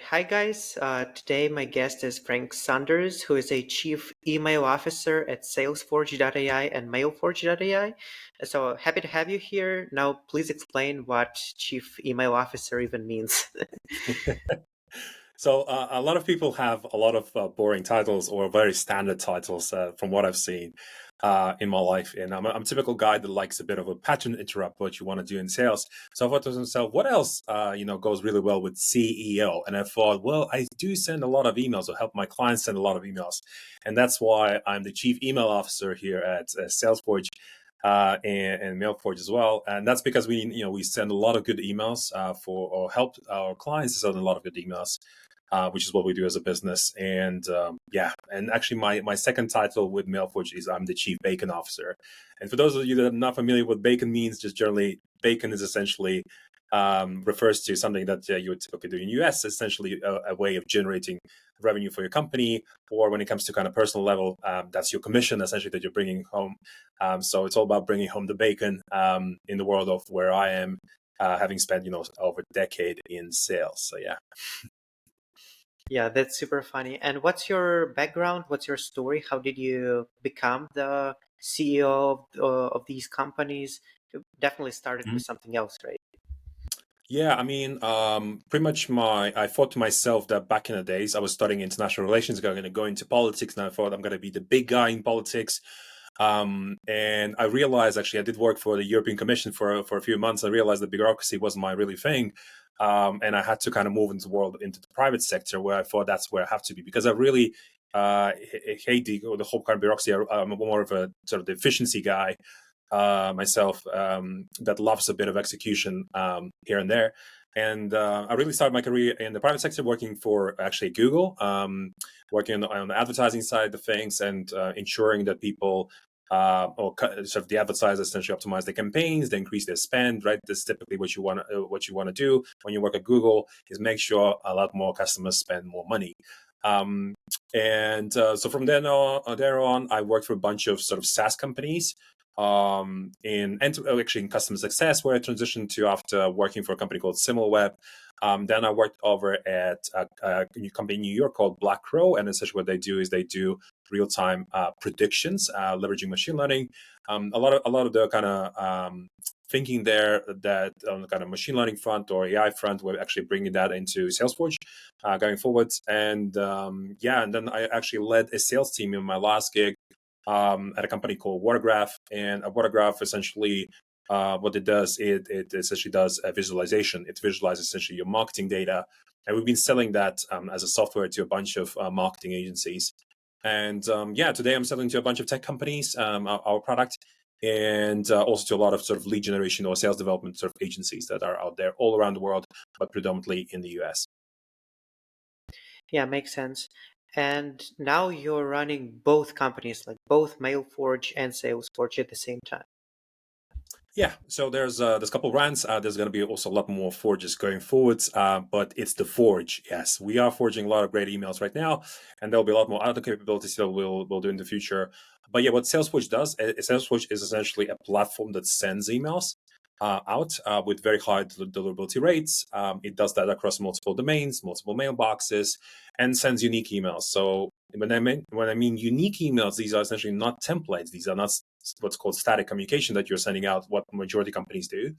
Hi guys. Today my guest is Frank Saunders, who is a Chief Email Officer at Salesforge.ai and Mailforge.ai. So happy to have you here. Now, please explain what Chief Email Officer even means. So a lot of people have a lot of boring titles or very standard titles from what I've seen in my life. And I'm a typical guy that likes a bit of a pattern interrupt what you want to do in sales. So I thought to myself, what else goes really well with CEO? And I thought, well, I do send a lot of emails or help my clients send a lot of emails. And that's why I'm the chief email officer here at Salesforge. And Mailforge as well, and that's because we send a lot of good emails or help our clients send a lot of good emails, which is what we do as a business. And and actually my second title with Mailforge is I'm the Chief Bacon Officer. And for those of you that are not familiar with bacon means, just generally, bacon is essentially refers to something that you would typically do in the US, essentially a way of generating revenue for your company, or when it comes to kind of personal level, that's your commission essentially that you're bringing home. So it's all about bringing home the bacon in the world of where I am, having spent over a decade in sales. So yeah. Yeah, that's super funny. And what's your background? What's your story? How did you become the CEO of these companies? You definitely started with something else, right? Yeah, I mean, pretty much I thought to myself that back in the days, I was studying international relations, going to go into politics, and I thought I'm going to be the big guy in politics. And I realized, actually, I did work for the European Commission for a few months. I realized that bureaucracy wasn't my really thing. And I had to kind of move into the private sector, where I thought that's where I have to be, because I really hate the whole kind of bureaucracy. I'm more of a sort of the efficiency guy myself, that loves a bit of execution here and there. And I really started my career in the private sector, working for actually Google, working on the advertising side of things, and ensuring that people sort of the advertisers essentially optimize their campaigns, they increase their spend. Right, that's typically what you want to do when you work at Google, is make sure a lot more customers spend more money. So from there on, I worked for a bunch of sort of SaaS companies actually in customer success, where I transitioned to after working for a company called SimilarWeb. Then I worked over at a new company in New York called Black Crow, and essentially what they do is they do real-time predictions, leveraging machine learning. A lot of the kind of thinking there, that on the kind of machine learning front or AI front, we're actually bringing that into Salesforge going forward. And and then I actually led a sales team in my last gig at a company called Watergraph. And a Watergraph essentially, what it does, it essentially does a visualization. It visualizes essentially your marketing data. And we've been selling that as a software to a bunch of marketing agencies. And today I'm selling to a bunch of tech companies our product, and also to a lot of sort of lead generation or sales development sort of agencies that are out there all around the world, but predominantly in the US. Yeah, makes sense. And now you're running both companies, like both Mailforge and Salesforge at the same time. Yeah, so there's a couple brands. There's going to be also a lot more forges going forwards, but it's the Forge. Yes, we are forging a lot of great emails right now, and there'll be a lot more other capabilities that we'll do in the future. But yeah, what Salesforge does, Salesforge is essentially a platform that sends emails out with very high deliverability rates. It does that across multiple domains, multiple mailboxes, and sends unique emails. So when I mean unique emails, these are essentially not templates. These are not what's called static communication that you're sending out, what majority companies do.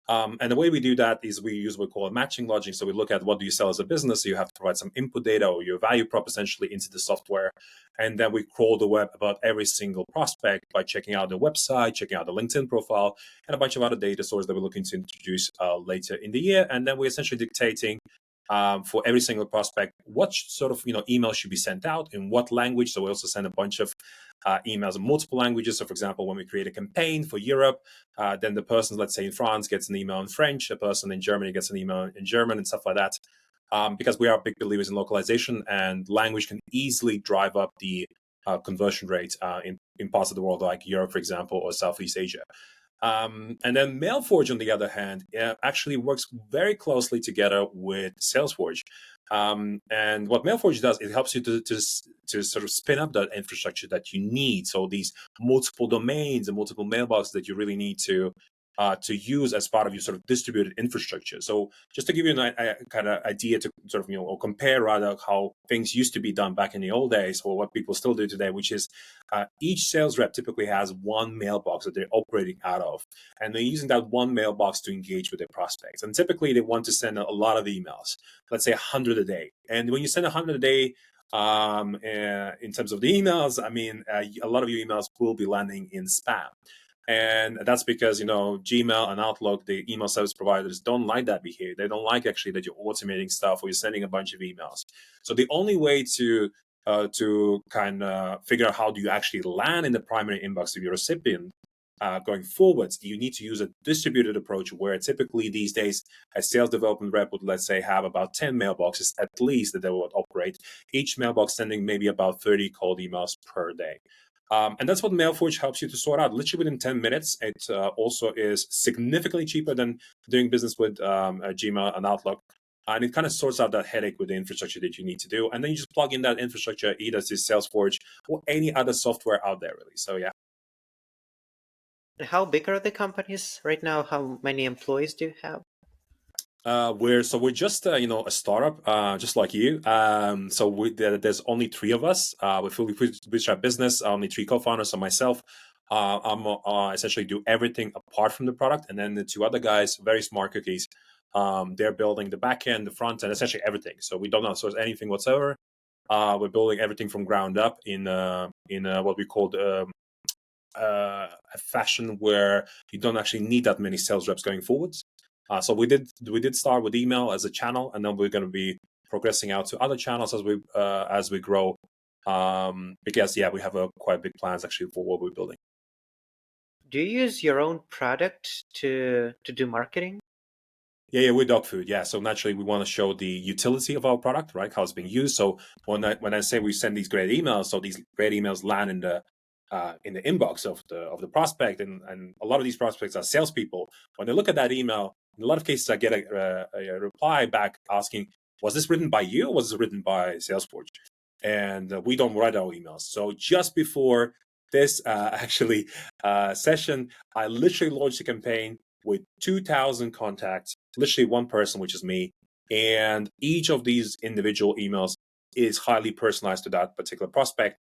And the way we do that is we use what we call a matching logic. So we look at what do you sell as a business. So you have to provide some input data or your value prop essentially into the software. And then we crawl the web about every single prospect by checking out the website, checking out the LinkedIn profile, and a bunch of other data sources that we're looking to introduce later in the year. And then we're essentially dictating for every single prospect what sort of email should be sent out in what language. So we also send a bunch of emails in multiple languages. So for example, when we create a campaign for Europe, then the person, let's say in France, gets an email in French, a person in Germany gets an email in German, and stuff like that. Because we are big believers in localization, and language can easily drive up the conversion rate in parts of the world like Europe, for example, or Southeast Asia. And then Mailforge, on the other hand, actually works very closely together with Salesforge. And what Mailforge does, it helps you to sort of spin up that infrastructure that you need. So these multiple domains and multiple mailboxes that you really need to to use as part of your sort of distributed infrastructure. So just to give you a kind of idea to sort of, or compare rather how things used to be done back in the old days or what people still do today, which is each sales rep typically has one mailbox that they're operating out of. And they're using that one mailbox to engage with their prospects. And typically they want to send a lot of emails, let's say 100 a day. And when you send 100 a day, in terms of the emails, I mean, a lot of your emails will be landing in spam. And that's because, Gmail and Outlook, the email service providers, don't like that behavior. They don't like actually that you're automating stuff or you're sending a bunch of emails. So the only way to kind of figure out how do you actually land in the primary inbox of your recipient going forwards, you need to use a distributed approach where typically these days a sales development rep would, let's say, have about 10 mailboxes at least that they would operate, each mailbox sending maybe about 30 cold emails per day. And that's what Mailforge helps you to sort out literally within 10 minutes. It also is significantly cheaper than doing business with Gmail and Outlook. And it kind of sorts out that headache with the infrastructure that you need to do. And then you just plug in that infrastructure either to Salesforge or any other software out there, really. So, yeah. How big are the companies right now? How many employees do you have? We're just a startup, just like you. There's only three of us. We fully bootstrap business. Only three co-founders and myself. I'm essentially do everything apart from the product, and then the two other guys, very smart cookies. They're building the back end, the front end, essentially everything. So we don't outsource anything whatsoever. We're building everything from ground up in what we call a fashion where you don't actually need that many sales reps going forwards. So we did start with email as a channel, and then we're going to be progressing out to other channels as we grow. Because we have quite big plans actually for what we're building. Do you use your own product to do marketing? Yeah, we're dog food. Yeah, so naturally we want to show the utility of our product, right? How it's being used. So when I say we send these great emails, so these great emails land in the inbox of the prospect, and a lot of these prospects are salespeople. When they look at that email, in a lot of cases, I get a reply back asking, "Was this written by you, or was this written by Salesforge?" And we don't write our emails. So just before this session, I literally launched a campaign with 2,000 contacts, literally one person, which is me, and each of these individual emails is highly personalized to that particular prospect.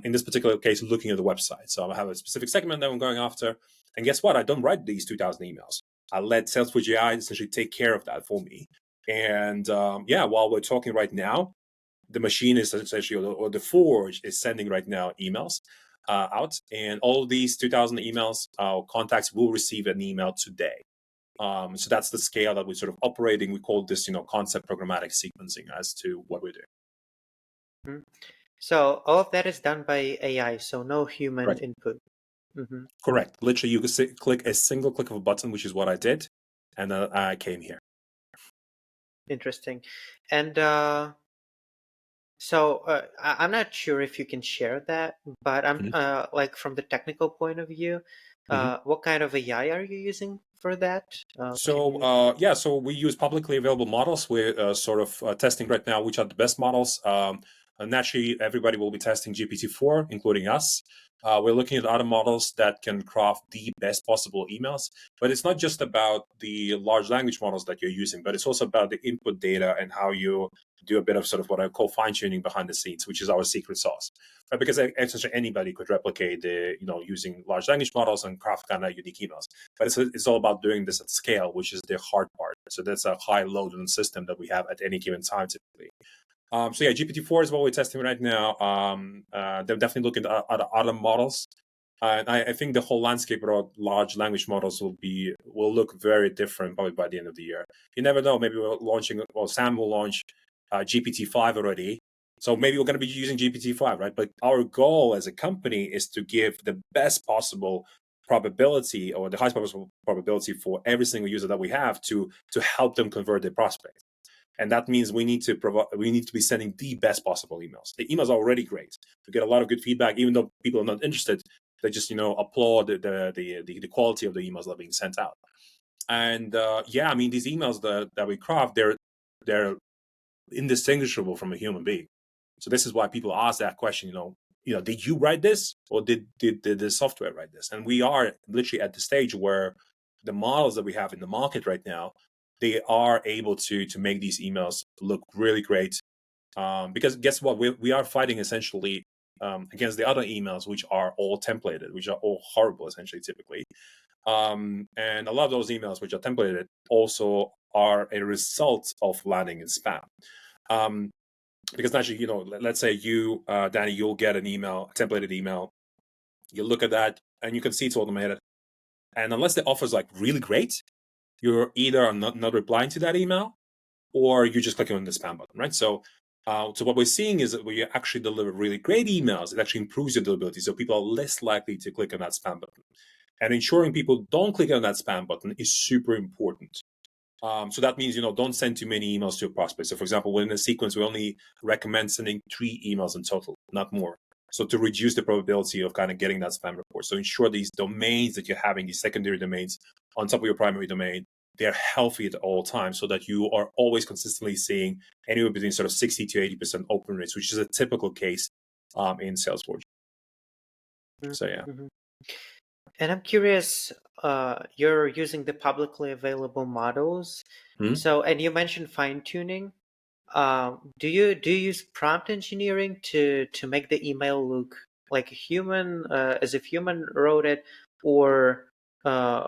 In this particular case, looking at the website. So I have a specific segment that I'm going after. And guess what? I don't write these 2,000 emails. I let Salesforge AI essentially take care of that for me. And while we're talking right now, the machine is essentially, or the Forge is sending right now emails out. And all of these 2,000 emails, contacts will receive an email today. So that's the scale that we're sort of operating. We call this, concept programmatic sequencing as to what we're doing. Mhm. So all of that is done by AI, so no human Right. input. Hmm. Correct. Literally, you can click a single click of a button, which is what I did, and then I came here. Interesting. And I'm not sure if you can share that, but I'm Mhm. like from the technical point of view, Mhm. what kind of AI are you using for that? Can So you? so we use publicly available models. We're sort of testing right now which are the best models. And naturally, everybody will be testing GPT-4, including us. We're looking at other models that can craft the best possible emails. But it's not just about the large language models that you're using, but it's also about the input data and how you do a bit of sort of what I call fine tuning behind the scenes, which is our secret sauce. Right? Because essentially anybody could replicate using large language models and craft kind of unique emails. But it's all about doing this at scale, which is the hard part. So that's a high load on the system that we have at any given time typically. GPT-4 is what we're testing right now. They're definitely looking at other models. And I think the whole landscape of large language models will look very different probably by the end of the year. You never know. Maybe Sam will launch GPT-5 already. So maybe we're going to be using GPT-5, right? But our goal as a company is to give the best possible probability or the highest possible probability for every single user that we have to help them convert their prospects. And that means we need to be sending the best possible emails. The emails are already great. We get a lot of good feedback, even though people are not interested. They just applaud the quality of the emails that are being sent out. And these emails that we craft, they're indistinguishable from a human being. So this is why people ask that question. Did you write this, or did the software write this? And we are literally at the stage where the models that we have in the market right now, they are able to make these emails look really great. Because guess what? We are fighting essentially against the other emails, which are all templated, which are all horrible, essentially, typically. And a lot of those emails, which are templated, also are a result of landing in spam. Um, because naturally, let's say you, Danny, you'll get an email, a templated email. You look at that, and you can see it's automated. And unless the offer is like really great, you're either not replying to that email, or you're just clicking on the spam button, right? So what we're seeing is that when you actually deliver really great emails, it actually improves your deliverability. So people are less likely to click on that spam button. And ensuring people don't click on that spam button is super important. So that means, don't send too many emails to your prospects. So for example, within a sequence, we only recommend sending 3 emails in total, not more. So to reduce the probability of kind of getting that spam report. So ensure these domains that you're having, these secondary domains on top of your primary domain, they're healthy at all times so that you are always consistently seeing anywhere between sort of 60 to 80% open rates, which is a typical case in Salesforge. So yeah. Mm-hmm. And I'm curious, you're using the publicly available models. Hmm? So, and you mentioned fine tuning. Do you use prompt engineering to make the email look like a human, as if human wrote it, or uh,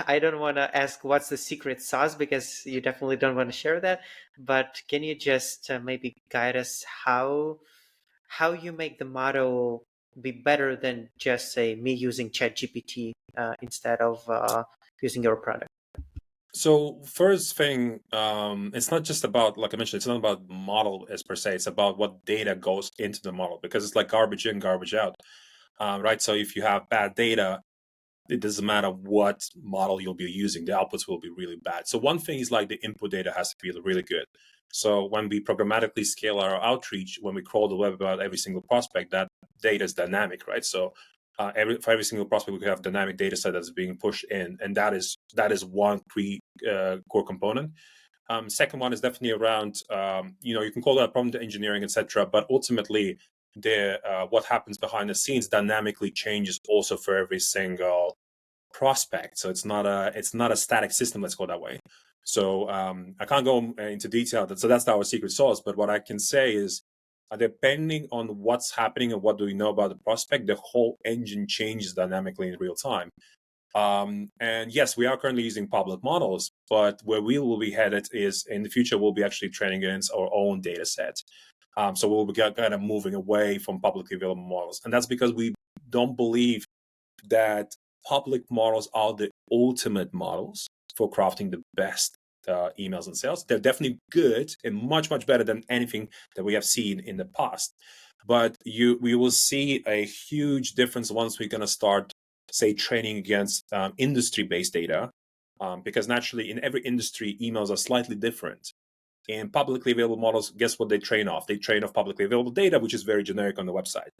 I don't want to ask what's the secret sauce because you definitely don't want to share that. But can you just maybe guide us how you make the model be better than just say me using ChatGPT instead of using your product? So first thing, it's not just about, like I mentioned, it's not about model as per se. It's about what data goes into the model, because it's like garbage in, garbage out, right? So if you have bad data, it doesn't matter what model you'll be using, the outputs will be really bad. So one thing is like the input data has to be really good. So when we programmatically scale our outreach, when we crawl the web about every single prospect, that data is dynamic, right? So for every single prospect, we could have dynamic data set that's being pushed in, and that is one key core component. Second one is definitely around, you can call that prompt engineering, etc. But ultimately, the what happens behind the scenes dynamically changes also for every single prospect. So it's not a static system. Let's go that way. So I can't go into detail. So that's our secret sauce. But what I can say is, depending on what's happening and what do we know about the prospect, the whole engine changes dynamically in real time. And yes, we are currently using public models, but where we will be headed is in the future, we'll be actually training against our own data set. So we'll be kind of moving away from publicly available models. And that's because we don't believe that public models are the ultimate models for crafting the best emails and sales. They're definitely good and much, much better than anything that we have seen in the past. But we will see a huge difference once we're going to start, say, training against industry-based data, because naturally in every industry, emails are slightly different. In publicly available models, guess what they train off? They train off publicly available data, which is very generic on the website,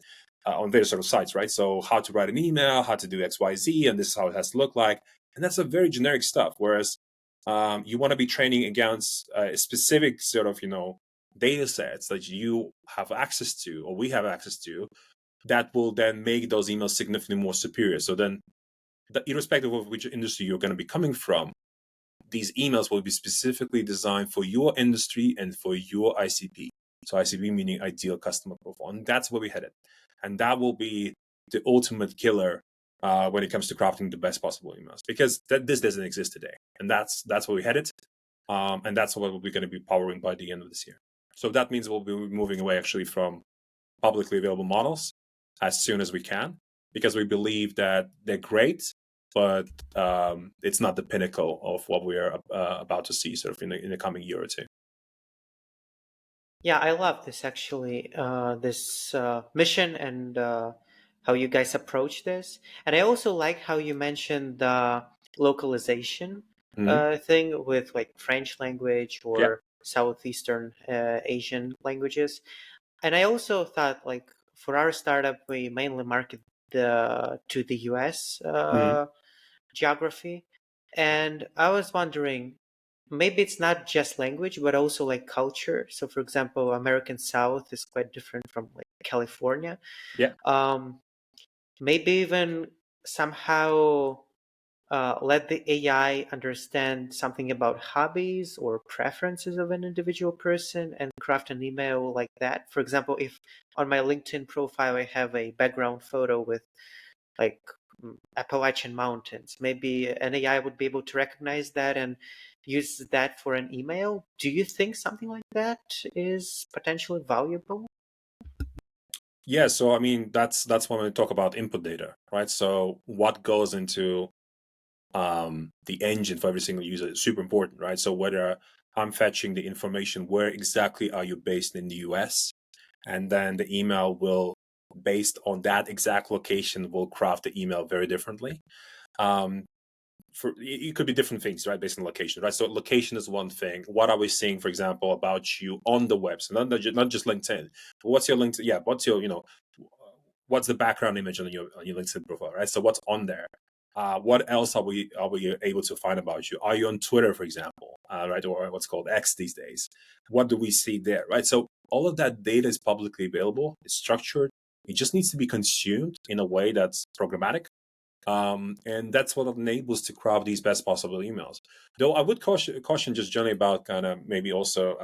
on various sort of sites, right? So how to write an email, how to do X, Y, Z, and this is how it has to look like. And that's a very generic stuff. Whereas you want to be training against specific sort of, data sets that you have access to, or we have access to, that will then make those emails significantly more superior. So then, irrespective of which industry you're going to be coming from, these emails will be specifically designed for your industry and for your ICP. So ICP meaning ideal customer profile. And that's where we headed. And that will be the ultimate killer when it comes to crafting the best possible emails, because this doesn't exist today. And that's where we headed. And that's what we're going to be powering by the end of this year. So that means we'll be moving away actually from publicly available models as soon as we can, because we believe that they're great, but it's not the pinnacle of what we are about to see sort of in the coming year or two. Yeah, I love this actually, this mission and how you guys approach this. And I also like how you mentioned the localization Mm-hmm. thing with like French language Yeah. or Southeastern Asian languages. And I also thought like for our startup, we mainly market to the US Mm-hmm. geography. And I was wondering, maybe it's not just language, but also like culture. So, for example, American South is quite different from like California. Yeah. Um, Maybe even somehow let the AI understand something about hobbies or preferences of an individual person and craft an email like that. For example, if on my LinkedIn profile I have a background photo with like Appalachian Mountains, maybe an AI would be able to recognize that and use that for an email. Do you think something like that is potentially valuable? Yeah, so I mean that's when we talk about input data, right? So what goes into the engine for every single user is super important, right? So whether I'm fetching the information, where exactly are you based in the US, and then the email will, based on that exact location, will craft the email very differently. Um, for it could be different things, right, based on location, right? So location is one thing. What are we seeing, for example, about you on the web? So not just LinkedIn. But what's your LinkedIn? Yeah, what's your what's the background image on your LinkedIn profile, right? So what's on there? What else are we able to find about you? Are you on Twitter, for example, right, or what's called X these days? What do we see there, right? So all of that data is publicly available. It's structured. It just needs to be consumed in a way that's programmatic, and that's what enables to craft these best possible emails. Though I would caution just generally about kind of maybe also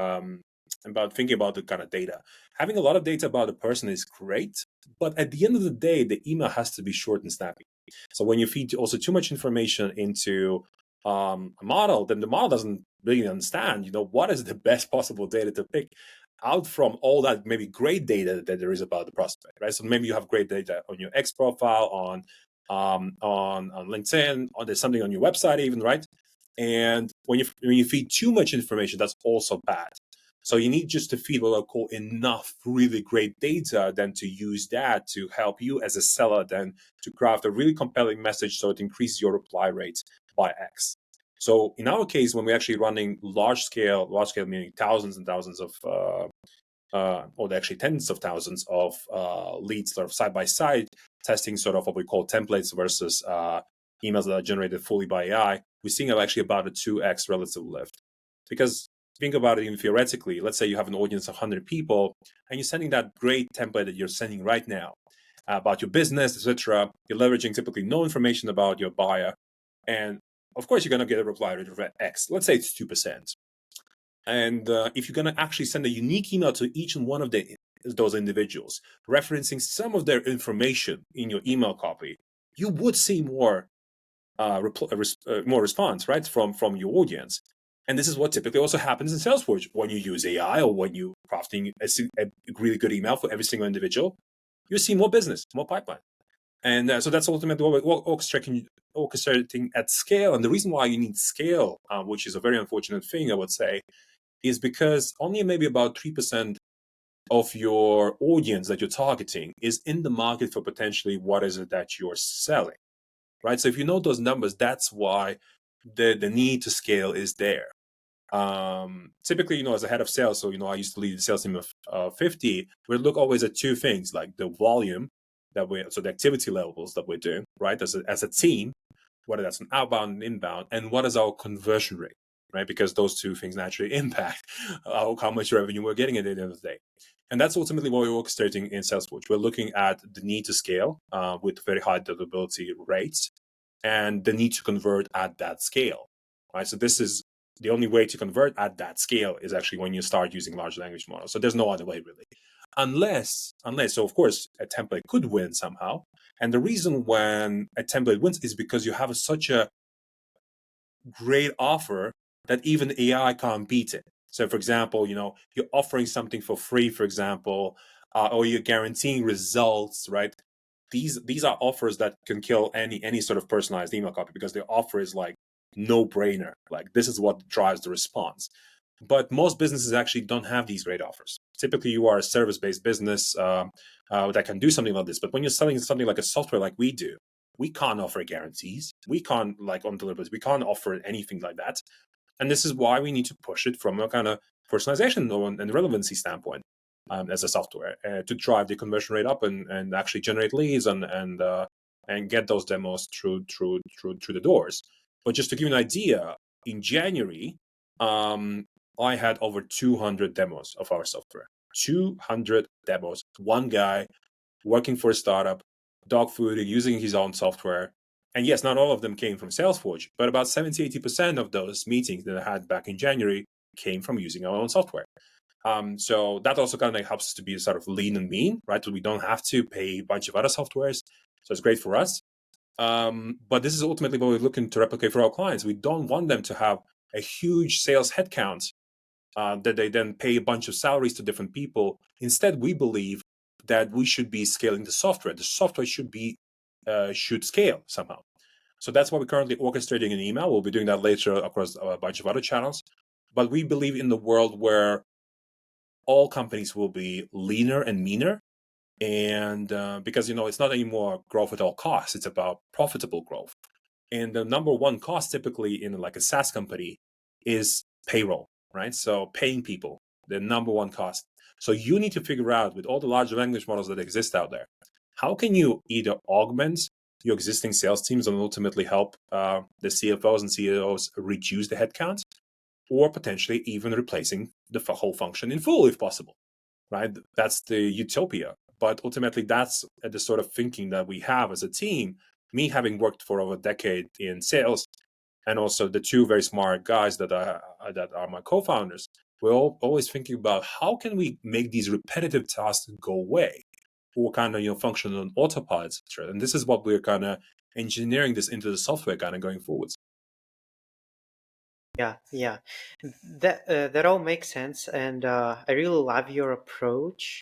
about thinking about the kind of data. Having a lot of data about a person is great, but at the end of the day, the email has to be short and snappy. So when you feed also too much information into a model, then the model doesn't really understand, what is the best possible data to pick out from all that maybe great data that there is about the prospect, right? So maybe you have great data on your X profile, on LinkedIn, or there's something on your website even, right? And when you feed too much information, that's also bad. So you need just to feed what I call enough really great data, then to use that to help you as a seller, then to craft a really compelling message so it increases your reply rate by X. So in our case, when we're actually running large scale meaning thousands and thousands of or actually tens of thousands of leads sort of side by side, testing sort of what we call templates versus emails that are generated fully by AI, we're seeing actually about a 2x relative lift. Because think about it even theoretically, let's say you have an audience of 100 people and you're sending that great template that you're sending right now about your business, etc. You're leveraging typically no information about your buyer. And of course, you're going to get a reply rate of X. Let's say it's 2%. And if you're going to actually send a unique email to each and one of those individuals, referencing some of their information in your email copy, you would see more more response, right, from your audience. And this is what typically also happens in Salesforge when you use AI or when you're crafting a really good email for every single individual. You see more business, more pipeline. And so that's ultimately what we're orchestrating at scale. And the reason why you need scale, which is a very unfortunate thing, I would say, is because only maybe about 3% of your audience that you're targeting is in the market for potentially what is it that you're selling, right? So if you know those numbers, that's why the need to scale is there. Typically, as a head of sales, so I used to lead the sales team of 50. We look always at two things, like the volume so the activity levels that we're doing, right, as a team, whether that's an outbound and inbound, and what is our conversion rate, right? Because those two things naturally impact how much revenue we're getting at the end of the day. And that's ultimately what we're orchestrating in Salesforge. We're looking at the need to scale with very high deliverability rates and the need to convert at that scale, right? So this is the only way to convert at that scale is actually when you start using large language models. So there's no other way really. Unless, so of course, a template could win somehow. And the reason when a template wins is because you have such a great offer that even AI can't beat it. So, for example, you're offering something for free, for example, or you're guaranteeing results, right? These are offers that can kill any sort of personalized email copy because the offer is like no brainer. Like this is what drives the response. But most businesses actually don't have these great offers. Typically, you are a service-based business that can do something like this. But when you're selling something like a software like we do, we can't offer guarantees. We can't on deliverables. We can't offer anything like that. And this is why we need to push it from a kind of personalization and relevancy standpoint as a software to drive the conversion rate up and actually generate leads and get those demos through the doors. But just to give you an idea, in January, I had over 200 demos of our software. 200 demos. One guy working for a startup, dog food, using his own software. And yes, not all of them came from Salesforge, but about 70-80% of those meetings that I had back in January came from using our own software. So that also kind of helps us to be sort of lean and mean, right? So we don't have to pay a bunch of other softwares. So it's great for us. But this is ultimately what we're looking to replicate for our clients. We don't want them to have a huge sales headcount that they then pay a bunch of salaries to different people. Instead, we believe that we should be scaling the software. The software should scale somehow. So that's why we're currently orchestrating an email. We'll be doing that later across a bunch of other channels. But we believe in the world where all companies will be leaner and meaner. And because, it's not anymore growth at all costs, it's about profitable growth. And the number one cost typically in like a SaaS company is payroll, right? So paying people, the number one cost. So you need to figure out with all the large language models that exist out there, how can you either augment your existing sales teams and ultimately help the CFOs and CEOs reduce the headcount, or potentially even replacing the whole function in full if possible, right? That's the utopia. But ultimately, that's the sort of thinking that we have as a team. Me having worked for over a decade in sales, and also the two very smart guys that are my co-founders, we're always thinking about how can we make these repetitive tasks go away, or kind of function on autopilot, etc. And this is what we're kind of engineering this into the software kind of going forwards. Yeah, yeah, that all makes sense, and I really love your approach.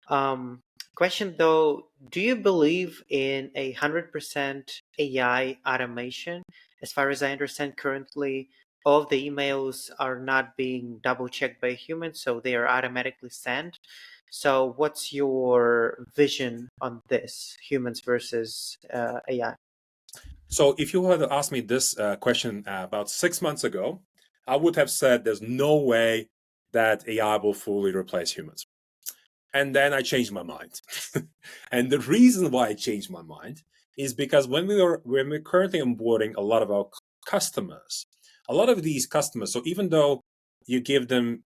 Um, Question though, do you believe in 100% AI automation? As far as I understand, currently all of the emails are not being double checked by humans, so they are automatically sent. So, what's your vision on this, humans versus AI? So if you had asked me this question about 6 months ago, I would have said there's no way that AI will fully replace humans. And then I changed my mind. And the reason why I changed my mind is because when we're currently onboarding a lot of our customers, a lot of these customers, so even though you give them,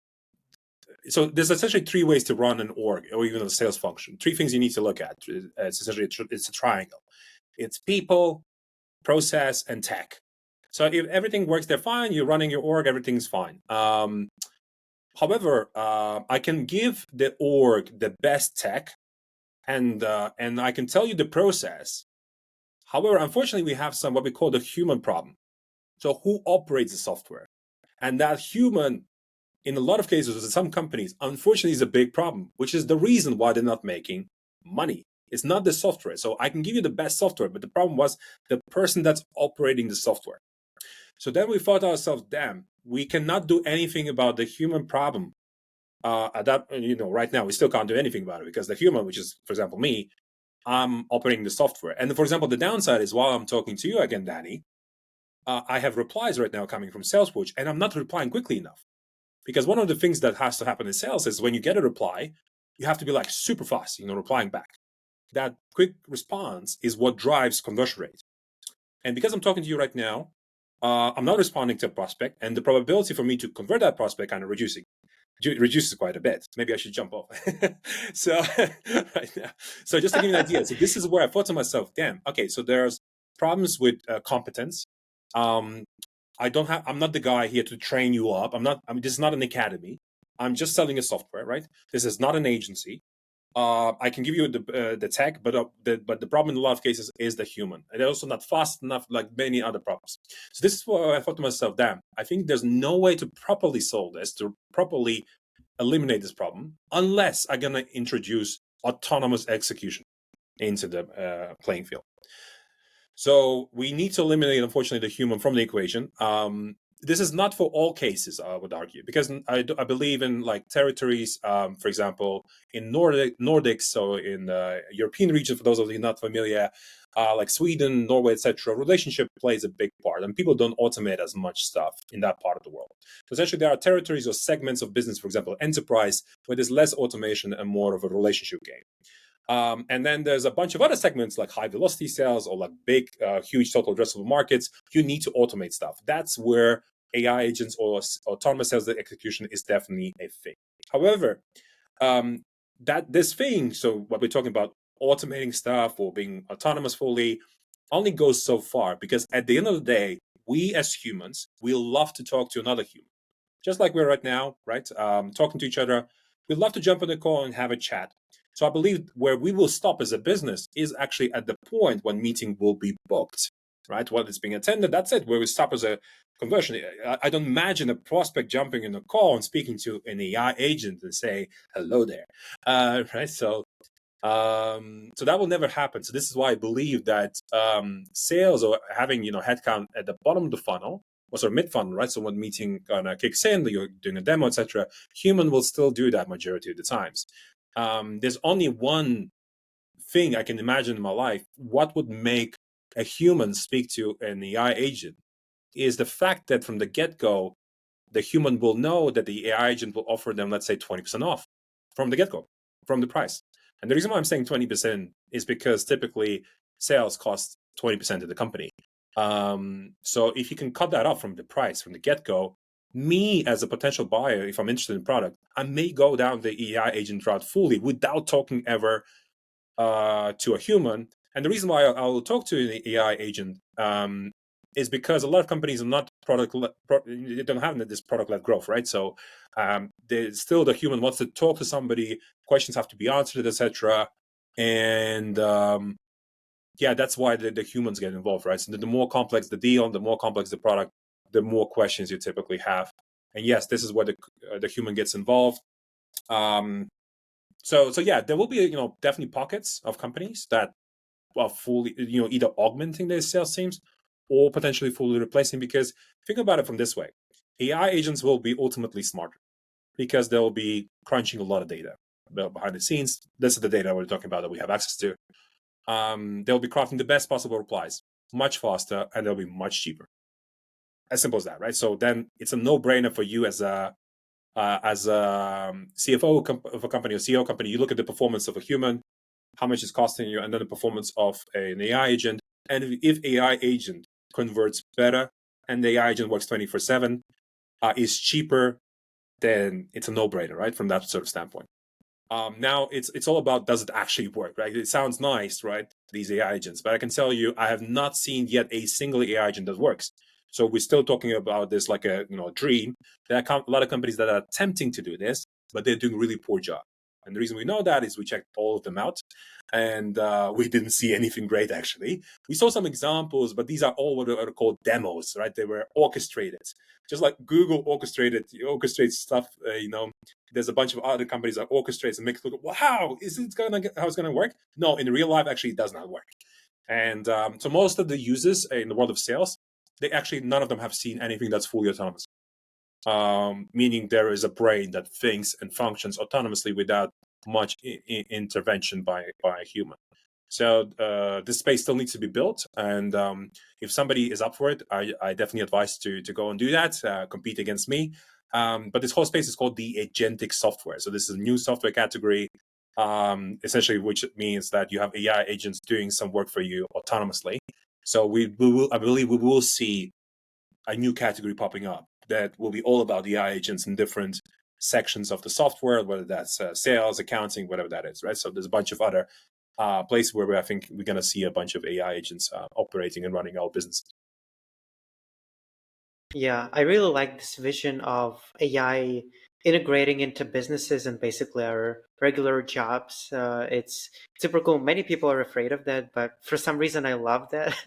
so there's essentially three ways to run an org or even a sales function. Three things you need to look at. It's essentially it's a triangle. It's people, process, and tech. So if everything works there fine, you're running your org, everything's fine. However, I can give the org the best tech, and I can tell you the process. However, unfortunately, we have some what we call the human problem. So who operates the software? And that human, in a lot of cases, in some companies, unfortunately, is a big problem, which is the reason why they're not making money. It's not the software. So I can give you the best software, but the problem was the person that's operating the software. So then we thought to ourselves, damn, we cannot do anything about the human problem. Right now we still can't do anything about it because the human, which is, for example, me, I'm operating the software. And for example, the downside is while I'm talking to you again, Danny, I have replies right now coming from Salesforge, and I'm not replying quickly enough. Because one of the things that has to happen in sales is when you get a reply, you have to be like super fast, replying back. That quick response is what drives conversion rate. And because I'm talking to you right now, I'm not responding to a prospect, and the probability for me to convert that prospect kind of reduces quite a bit. Maybe I should jump off. So right now, so just to give you an idea, so this is where I thought to myself, damn, okay, so there's problems with competence. Um, I'm not the guy here to train you up. This is not an academy. I'm just selling a software, right? This is not an agency. I can give you the tech, but the problem in a lot of cases is the human, and they're also not fast enough, like many other problems. So this is why I thought to myself, damn, I think there's no way to properly solve this, to properly eliminate this problem, unless I'm gonna introduce autonomous execution into the playing field. So we need to eliminate, unfortunately, the human from the equation. This is not for all cases, I would argue, because I believe in like territories, for example, in Nordics, so in the European region, for those of you not familiar, like Sweden, Norway, etc., relationship plays a big part, and people don't automate as much stuff in that part of the world. So essentially, there are territories or segments of business, for example, enterprise, where there's less automation and more of a relationship game. And then there's a bunch of other segments like high velocity sales or like big, huge total addressable markets. You need to automate stuff. That's where AI agents or autonomous sales execution is definitely a thing. However, that this thing, so what we're talking about, automating stuff or being autonomous fully, only goes so far, because at the end of the day, we as humans, we love to talk to another human, just like we're right now, right? Talking to each other. We love to jump on the call and have a chat. So I believe where we will stop as a business is actually at the point when meeting will be booked, right? When it's being attended, that's it. Where we stop as a conversion. I don't imagine a prospect jumping in a call and speaking to an AI agent and say, hello there, right? So that will never happen. So this is why I believe that sales, or having headcount at the bottom of the funnel, or sort of mid funnel, right? So when meeting kind of kicks in, you're doing a demo, etc. Human will still do that majority of the times. There's only one thing I can imagine in my life. What would make a human speak to an AI agent is the fact that from the get go, the human will know that the AI agent will offer them, let's say, 20% off from the get go, from the price. And the reason why I'm saying 20% is because typically sales cost 20% of the company. So if you can cut that off from the price, from the get go, me as a potential buyer, if I'm interested in product, I may go down the AI agent route fully without talking ever to a human. And the reason why I will talk to the AI agent is because a lot of companies are not they don't have this product-led growth, right? So still the human wants to talk to somebody, questions have to be answered, etc. And yeah, that's why the humans get involved, right? So the more complex the deal, the more complex the product, the more questions you typically have. And yes, this is where the human gets involved. So yeah, there will be definitely pockets of companies that are fully either augmenting their sales teams or potentially fully replacing. Because think about it from this way: AI agents will be ultimately smarter because they'll be crunching a lot of data behind the scenes. This is the data we're talking about that we have access to. They'll be crafting the best possible replies much faster, and they'll be much cheaper. As simple as that, right? So then it's a no-brainer for you as a CFO of a company or CEO company. You look at the performance of a human, how much it's costing you, and then the performance of an AI agent. And if AI agent converts better and the AI agent works 24/7, is cheaper, then it's a no-brainer, right? From that sort of standpoint. Now it's all about, does it actually work, right? It sounds nice, right? These AI agents, but I can tell you, I have not seen yet a single AI agent that works. So we're still talking about this like a dream. There are a lot of companies that are attempting to do this, but they're doing a really poor job. And the reason we know that is we checked all of them out, and we didn't see anything great. Actually, we saw some examples, but these are all what are called demos, right? They were orchestrated, just like Google orchestrates stuff. There's a bunch of other companies that orchestrates and makes it look, wow, is it how it's gonna work? No, in real life, actually, it does not work. And so most of the users in the world of sales, none of them have seen anything that's fully autonomous. Meaning there is a brain that thinks and functions autonomously without much intervention by a human. So this space still needs to be built, and if somebody is up for it, I definitely advise to go and do that, compete against me. But this whole space is called the agentic software. So this is a new software category, essentially, which means that you have AI agents doing some work for you autonomously. So I believe we will see a new category popping up that will be all about the AI agents in different sections of the software, whether that's sales, accounting, whatever that is, right? So there's a bunch of other places where I think we're going to see a bunch of AI agents operating and running our business. Yeah, I really like this vision of AI integrating into businesses and basically our regular jobs. It's super cool. Many people are afraid of that, but for some reason, I love that.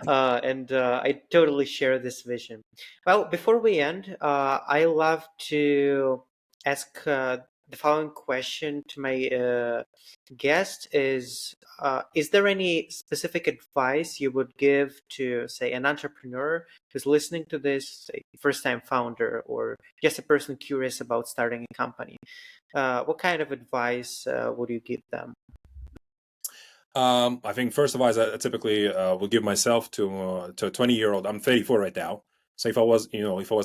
And I totally share this vision. Well, before we end, I love to ask the following question to my guest is there any specific advice you would give to, say, an entrepreneur who's listening to this, say, first-time founder or just a person curious about starting a company? What kind of advice would you give them? I think first of all, I typically will give myself to a 20-year-old. I'm 34 right now. So if I was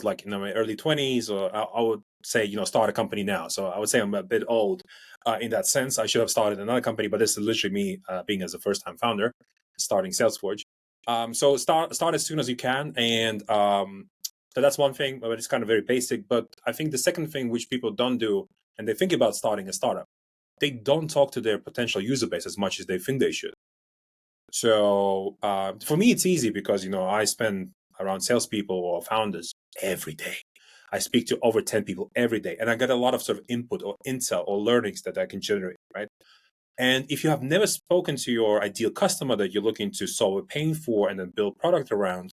like in my early 20s, or I would say, start a company now. So I would say I'm a bit old in that sense. I should have started another company, but this is literally me being as a first-time founder, starting Salesforge. So start as soon as you can, and so that's one thing, but it's kind of very basic. But I think the second thing which people don't do, and they think about starting a startup, they don't talk to their potential user base as much as they think they should. So for me, it's easy because I spend around salespeople or founders every day. I speak to over 10 people every day, and I get a lot of sort of input or intel or learnings that I can generate, right? And if you have never spoken to your ideal customer that you're looking to solve a pain for and then build product around,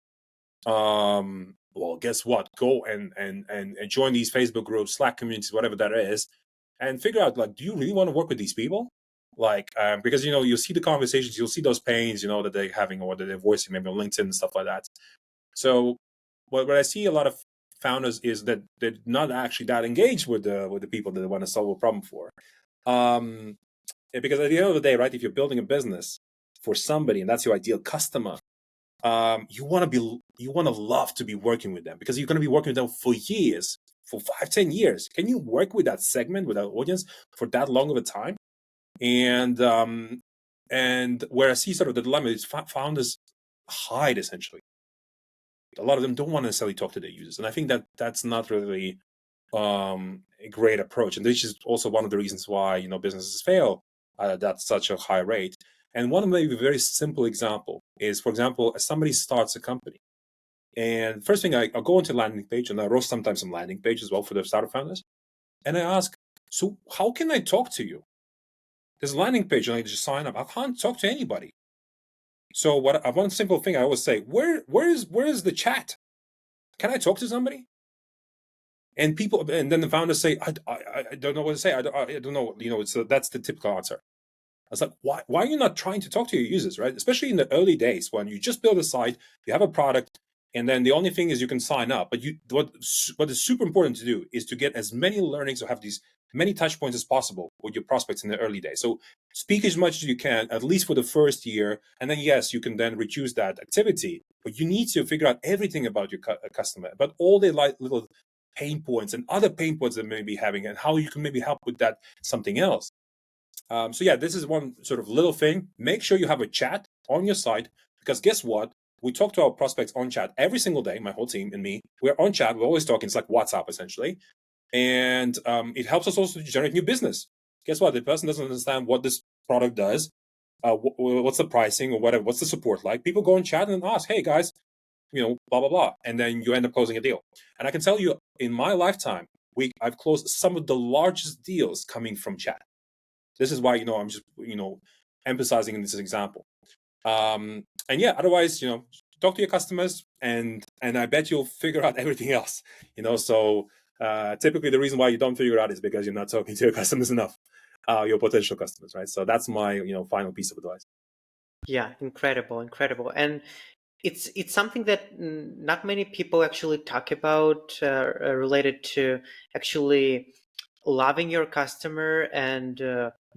well, guess what? Go and join these Facebook groups, Slack communities, whatever that is, and figure out, like, do you really want to work with these people? Like, because you'll see the conversations, you'll see those pains, that they're having or that they're voicing maybe on LinkedIn and stuff like that. So what I see a lot of founders is that they're not actually that engaged with the people that they want to solve a problem for. Because at the end of the day, right, if you're building a business for somebody and that's your ideal customer, you want to love to be working with them because you're going to be working with them for years, for 5-10 years. Can you work with that segment, with that audience for that long of a time? And where I see sort of the dilemma is founders hide essentially. A lot of them don't want to necessarily talk to their users, and I think that that's not really a great approach. And this is also one of the reasons why businesses fail at such a high rate. And one maybe very simple example is, for example, if somebody starts a company, and first thing I'll go into landing page, and I roast sometimes some landing page as well for the startup founders, and I ask, so how can I talk to you? There's a landing page, and I just sign up. I can't talk to anybody. So one simple thing I always say, where is the chat? Can I talk to somebody? And then the founders say, I don't know what to say. I don't know. So that's the typical answer. I was like, why are you not trying to talk to your users, right? Especially in the early days when you just build a site, you have a product, and then the only thing is you can sign up. But what is super important to do is to get as many learnings or have these many touch points as possible with your prospects in the early days. So speak as much as you can, at least for the first year, and then yes, you can then reduce that activity. But you need to figure out everything about your customer, about all the little pain points and other pain points that they may be having, and how you can maybe help with that something else. So yeah, this is one sort of little thing. Make sure you have a chat on your site, because guess what? We talk to our prospects on chat every single day. My whole team and me, we're on chat. We're always talking. It's like WhatsApp essentially, and it helps us also to generate new business. Guess what? The person doesn't understand what this product does, what's the pricing or whatever, what's the support like. People go and chat and ask, "Hey guys, blah blah blah," and then you end up closing a deal. And I can tell you, in my lifetime, I've closed some of the largest deals coming from chat. This is why I'm just emphasizing in this example. And yeah, otherwise talk to your customers, and I bet you'll figure out everything else. So typically the reason why you don't figure it out is because you're not talking to your customers enough, your potential customers, right? So that's my final piece of advice. Yeah, incredible. And it's something that not many people actually talk about, related to actually loving your customer and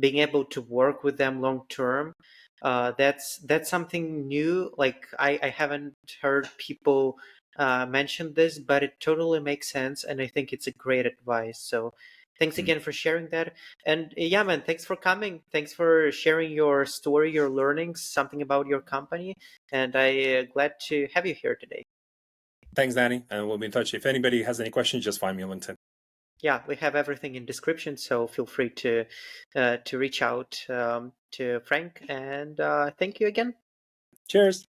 being able to work with them long term. That's something new. Like I haven't heard people mention this, but it totally makes sense, and I think it's a great advice. So thanks Mm. again for sharing that. And yeah, man, thanks for coming. Thanks for sharing your story, your learnings, something about your company. And I glad to have you here today. Thanks, Danny, and we'll be in touch. If anybody has any questions, just find me on LinkedIn. Yeah, we have everything in description, so feel free to reach out to Frank. And thank you again. Cheers.